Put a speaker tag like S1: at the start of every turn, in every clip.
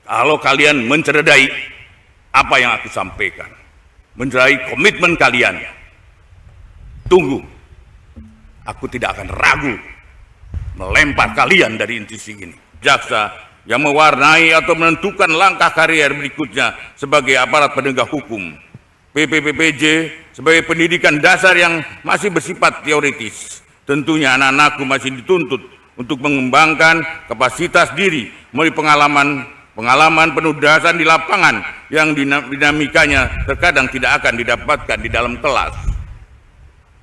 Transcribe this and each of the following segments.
S1: Kalau kalian mencederai apa yang aku sampaikan, mencederai komitmen kalian, tunggu, aku tidak akan ragu melempar kalian dari institusi ini. Jaksa yang mewarnai atau menentukan langkah karier berikutnya sebagai aparat penegak hukum, PPPPJ sebagai pendidikan dasar yang masih bersifat teoritis. Tentunya anak-anakku masih dituntut untuk mengembangkan kapasitas diri melalui pengalaman penugasan di lapangan yang dinamikanya terkadang tidak akan didapatkan di dalam kelas.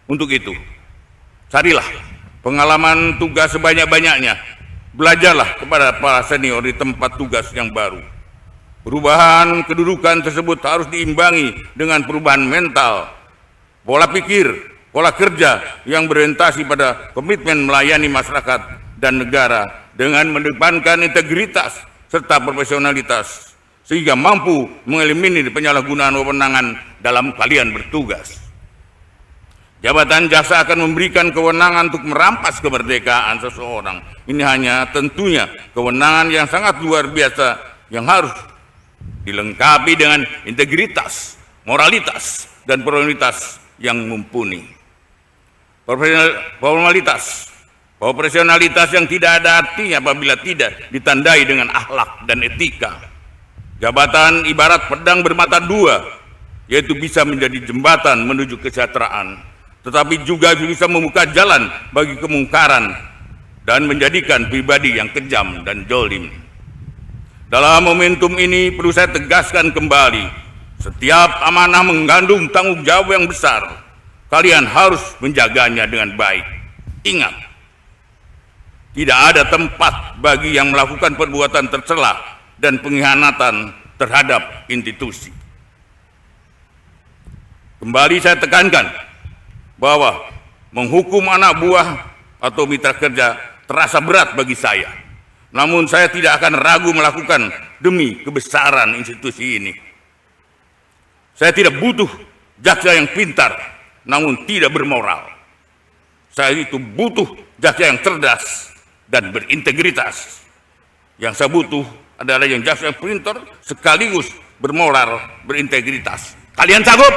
S1: Untuk itu, carilah pengalaman tugas sebanyak-banyaknya. Belajarlah kepada para senior di tempat tugas yang baru. Perubahan kedudukan tersebut harus diimbangi dengan perubahan mental, pola pikir, pola kerja yang berorientasi pada komitmen melayani masyarakat dan negara dengan mengedepankan integritas serta profesionalitas sehingga mampu mengeliminir penyalahgunaan wewenangan dalam kalian bertugas. Jabatan jaksa akan memberikan kewenangan untuk merampas kemerdekaan seseorang. Ini hanya tentunya kewenangan yang sangat luar biasa yang harus dilengkapi dengan integritas, moralitas, dan profesionalitas yang mumpuni. Profesionalitas yang tidak ada artinya apabila tidak ditandai dengan akhlak dan etika. Jabatan ibarat pedang bermata dua, yaitu bisa menjadi jembatan menuju kesejahteraan, tetapi juga bisa membuka jalan bagi kemungkaran dan menjadikan pribadi yang kejam dan zalim. Dalam momentum ini perlu saya tegaskan kembali, setiap amanah mengandung tanggung jawab yang besar. Kalian harus menjaganya dengan baik. Ingat, tidak ada tempat bagi yang melakukan perbuatan tercela dan pengkhianatan terhadap institusi. Kembali saya tekankan bahwa menghukum anak buah atau mitra kerja terasa berat bagi saya. Namun saya tidak akan ragu melakukan demi kebesaran institusi ini. Saya tidak butuh jaksa yang pintar namun tidak bermoral. Saya itu butuh jaksa yang cerdas dan berintegritas. Yang saya butuh adalah yang jaksa yang pintar sekaligus bermoral, berintegritas. Kalian sanggup?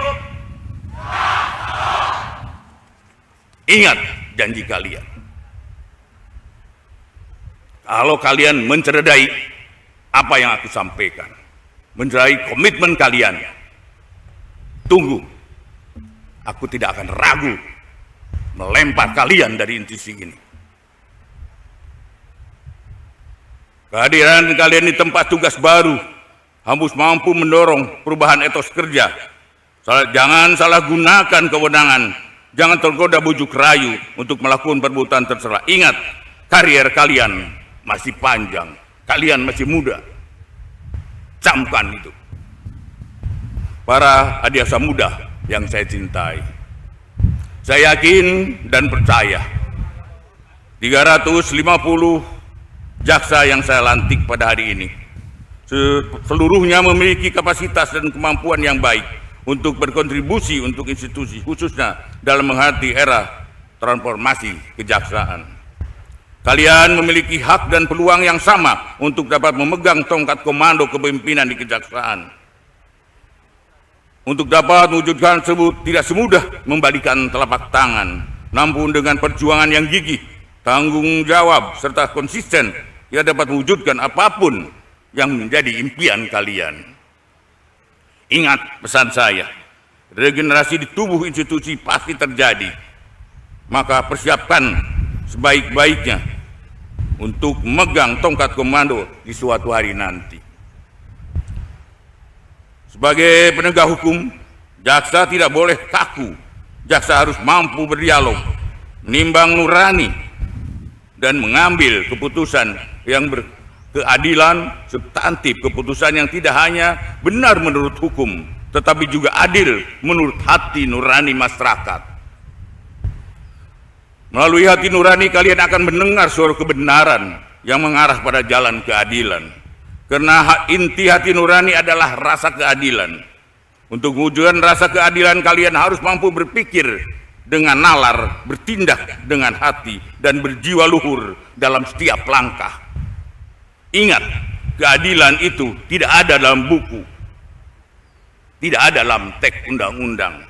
S1: Ingat janji kalian. Kalau kalian mencederai apa yang aku sampaikan, mencederai komitmen kalian, tunggu, aku tidak akan ragu melempar kalian dari institusi ini. Kehadiran kalian di tempat tugas baru harus mampu mendorong perubahan etos kerja. Jangan salah gunakan kewenangan, jangan tergoda bujuk rayu untuk melakukan perbuatan tercela. Ingat, karier kalian masih panjang, kalian masih muda. Camkan itu. Para adiaksa muda yang saya cintai, saya yakin dan percaya 350 jaksa yang saya lantik pada hari ini seluruhnya memiliki kapasitas dan kemampuan yang baik untuk berkontribusi untuk institusi, khususnya dalam menghadapi era transformasi kejaksaan. Kalian memiliki hak dan peluang yang sama untuk dapat memegang tongkat komando kepemimpinan di kejaksaan. Untuk dapat mewujudkan tersebut tidak semudah membalikan telapak tangan, namun dengan perjuangan yang gigih, tanggung jawab, serta konsisten, ia dapat mewujudkan apapun yang menjadi impian kalian. Ingat pesan saya, regenerasi di tubuh institusi pasti terjadi. Maka persiapkan sebaik-baiknya untuk memegang tongkat komando di suatu hari nanti. Sebagai penegak hukum, jaksa tidak boleh kaku. Jaksa harus mampu berdialog, menimbang nurani, dan mengambil keputusan yang berkeadilan, substantif, keputusan yang tidak hanya benar menurut hukum, tetapi juga adil menurut hati nurani masyarakat. Melalui hati nurani kalian akan mendengar suara kebenaran yang mengarah pada jalan keadilan. Karena inti hati nurani adalah rasa keadilan. Untuk mewujudkan rasa keadilan kalian harus mampu berpikir dengan nalar, bertindak dengan hati, dan berjiwa luhur dalam setiap langkah. Ingat, keadilan itu tidak ada dalam buku, tidak ada dalam teks undang-undang.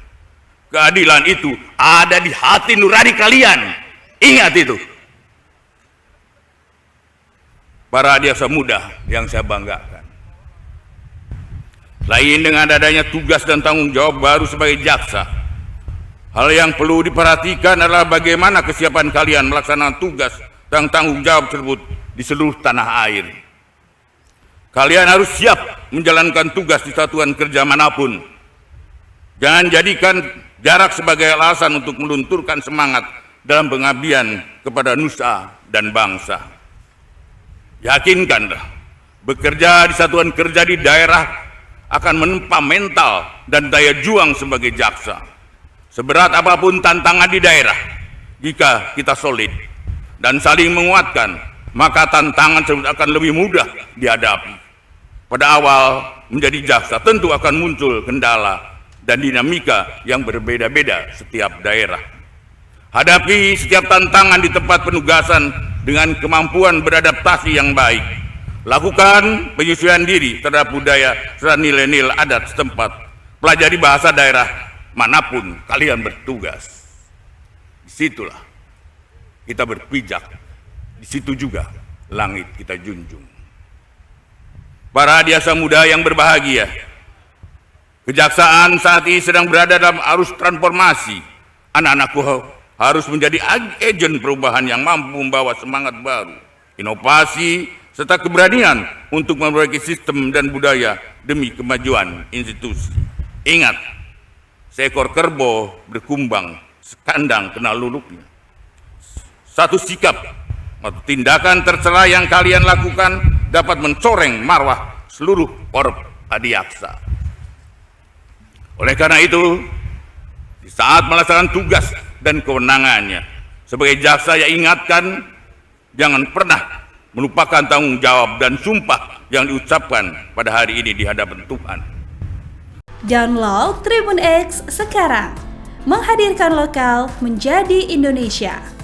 S1: Keadilan itu ada di hati nurani kalian. Ingat itu. Para adiaksa muda yang saya banggakan. Lain dengan adanya tugas dan tanggung jawab baru sebagai jaksa, hal yang perlu diperhatikan adalah bagaimana kesiapan kalian melaksanakan tugas dan tanggung jawab tersebut di seluruh tanah air. Kalian harus siap menjalankan tugas di satuan kerja manapun. Jangan jadikan jarak sebagai alasan untuk melunturkan semangat dalam pengabdian kepada nusa dan bangsa. Yakinkanlah, bekerja di satuan kerja di daerah akan menempa mental dan daya juang sebagai jaksa. Seberat apapun tantangan di daerah, jika kita solid dan saling menguatkan, maka tantangan tersebut akan lebih mudah dihadapi. Pada awal menjadi jaksa tentu akan muncul kendala dan dinamika yang berbeda-beda setiap daerah. Hadapi setiap tantangan di tempat penugasan dengan kemampuan beradaptasi yang baik. Lakukan penyesuaian diri terhadap budaya serta nilai-nilai adat setempat. Pelajari bahasa daerah manapun kalian bertugas. Disitulah kita berpijak. Di situ juga langit kita junjung. Para adiaksa muda yang berbahagia, kejaksaan saat ini sedang berada dalam arus transformasi. Anak-anakku harus menjadi agen perubahan yang mampu membawa semangat baru, inovasi, serta keberanian untuk memperbaiki sistem dan budaya demi kemajuan institusi. Ingat, seekor kerbau berkumbang, sekandang kena luluknya. Satu sikap atau tindakan tercela yang kalian lakukan dapat mencoreng marwah seluruh korp adiaksa. Oleh karena itu, di saat melaksanakan tugas dan kewenangannya sebagai jaksa, ya ingatkan, jangan pernah melupakan tanggung jawab dan sumpah yang diucapkan pada hari ini di hadapan Tuhan.
S2: Download Tribun X sekarang, menghadirkan lokal menjadi Indonesia.